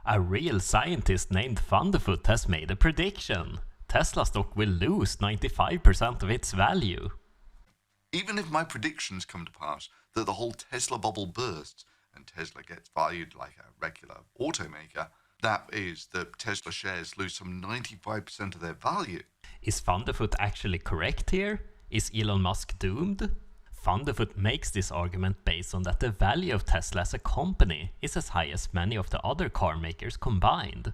A real scientist named Thunderfoot has made a prediction. Tesla stock will lose 95% of its value. Even if my predictions come to pass that the whole Tesla bubble bursts and Tesla gets valued like a regular automaker, that is, that Tesla shares lose some 95% of their value. Is Thunderfoot actually correct here? Is Elon Musk doomed? Thunderfoot makes this argument based on that the value of Tesla as a company is as high as many of the other car makers combined.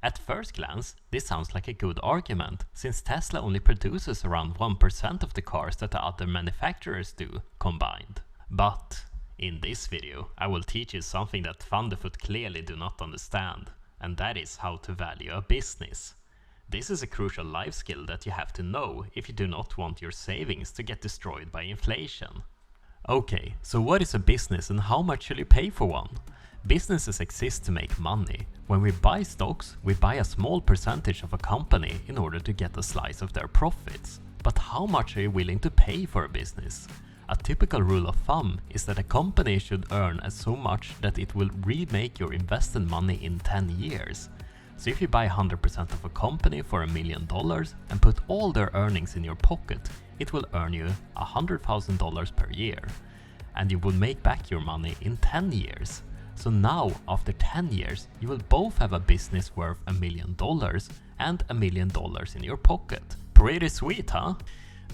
At first glance, this sounds like a good argument, since Tesla only produces around 1% of the cars that the other manufacturers do combined. But in this video, I will teach you something that Thunderfoot clearly do not understand, and that is how to value a business. This is a crucial life skill that you have to know if you do not want your savings to get destroyed by inflation. Okay, so what is a business and how much should you pay for one? Businesses exist to make money. When we buy stocks, we buy a small percentage of a company in order to get a slice of their profits. But how much are you willing to pay for a business? A typical rule of thumb is that a company should earn so much that it will remake your invested money in 10 years. So if you buy 100% of a company for $1 million and put all their earnings in your pocket, it will earn you $100,000 per year. And you will make back your money in 10 years. So now, after 10 years, you will both have a business worth $1 million and $1 million in your pocket. Pretty sweet, huh?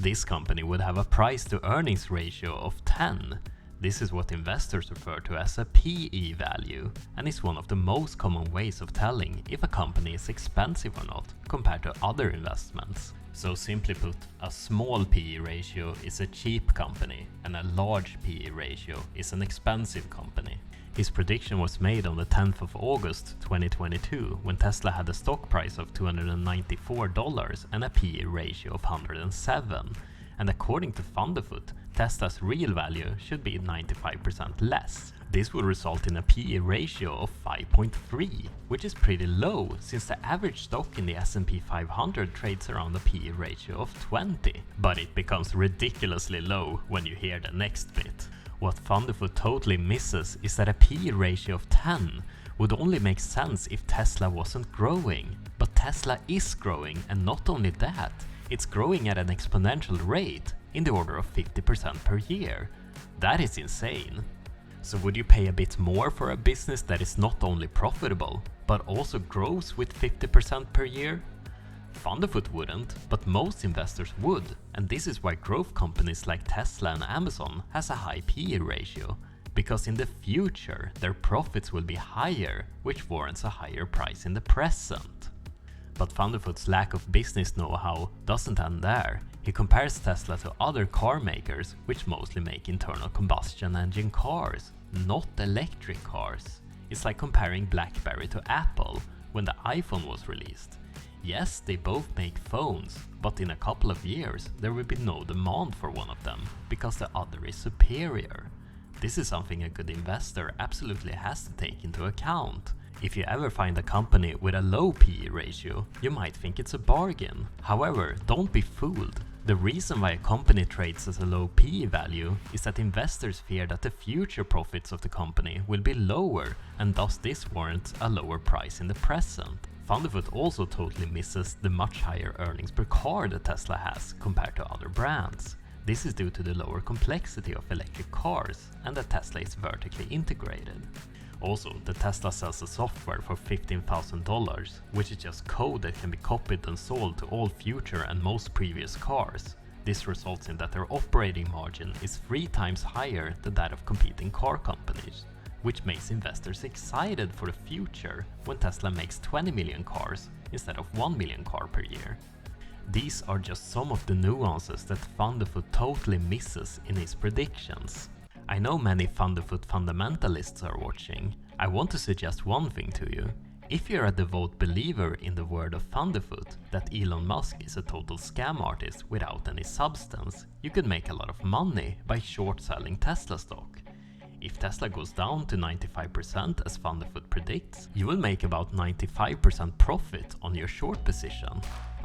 This company would have a price to earnings ratio of 10. This is what investors refer to as a PE value, and is one of the most common ways of telling if a company is expensive or not compared to other investments. So simply put, a small PE ratio is a cheap company, and a large PE ratio is an expensive company. His prediction was made on the 10th of August 2022, when Tesla had a stock price of $294 and a PE ratio of 107. And according to Thunderfoot, Tesla's real value should be 95% less. This would result in a PE ratio of 5.3, which is pretty low since the average stock in the S&P 500 trades around a PE ratio of 20. But it becomes ridiculously low when you hear the next bit. What Thunderfoot totally misses is that a PE ratio of 10 would only make sense if Tesla wasn't growing. But Tesla is growing, and not only that, it's growing at an exponential rate in the order of 50% per year. That is insane. So would you pay a bit more for a business that is not only profitable, but also grows with 50% per year? Thunderfoot wouldn't, but most investors would, and this is why growth companies like Tesla and Amazon has a high PE ratio, because in the future their profits will be higher, which warrants a higher price in the present. But Thunderfoot's lack of business know-how doesn't end there. He compares Tesla to other car makers, which mostly make internal combustion engine cars, not electric cars. It's like comparing BlackBerry to Apple when the iPhone was released. Yes, they both make phones, but in a couple of years there will be no demand for one of them because the other is superior. This is something a good investor absolutely has to take into account. If you ever find a company with a low PE ratio, you might think it's a bargain. However, don't be fooled. The reason why a company trades as a low PE value is that investors fear that the future profits of the company will be lower, and thus this warrants a lower price in the present. Thunderfoot also totally misses the much higher earnings per car that Tesla has compared to other brands. This is due to the lower complexity of electric cars and that Tesla is vertically integrated. Also, the Tesla sells a software for $15,000, which is just code that can be copied and sold to all future and most previous cars. This results in that their operating margin is 3 times higher than that of competing car companies, which makes investors excited for the future when Tesla makes 20 million cars instead of 1 million cars per year. These are just some of the nuances that Thunderfoot totally misses in his predictions. I know many Thunderfoot fundamentalists are watching. I want to suggest one thing to you. If you're a devout believer in the word of Thunderfoot, that Elon Musk is a total scam artist without any substance, you could make a lot of money by short selling Tesla stock. If Tesla goes down to 95% as Thunderfoot predicts, you will make about 95% profit on your short position.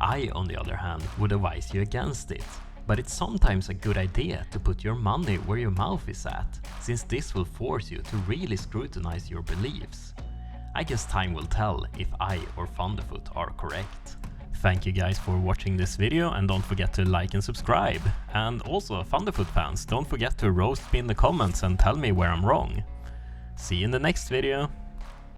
I, on the other hand, would advise you against it. But it's sometimes a good idea to put your money where your mouth is at, since this will force you to really scrutinize your beliefs. I guess time will tell if I or Thunderfoot are correct. Thank you guys for watching this video, and don't forget to like and subscribe. And also, Thunderfoot fans, don't forget to roast me in the comments and tell me where I'm wrong. See you in the next video.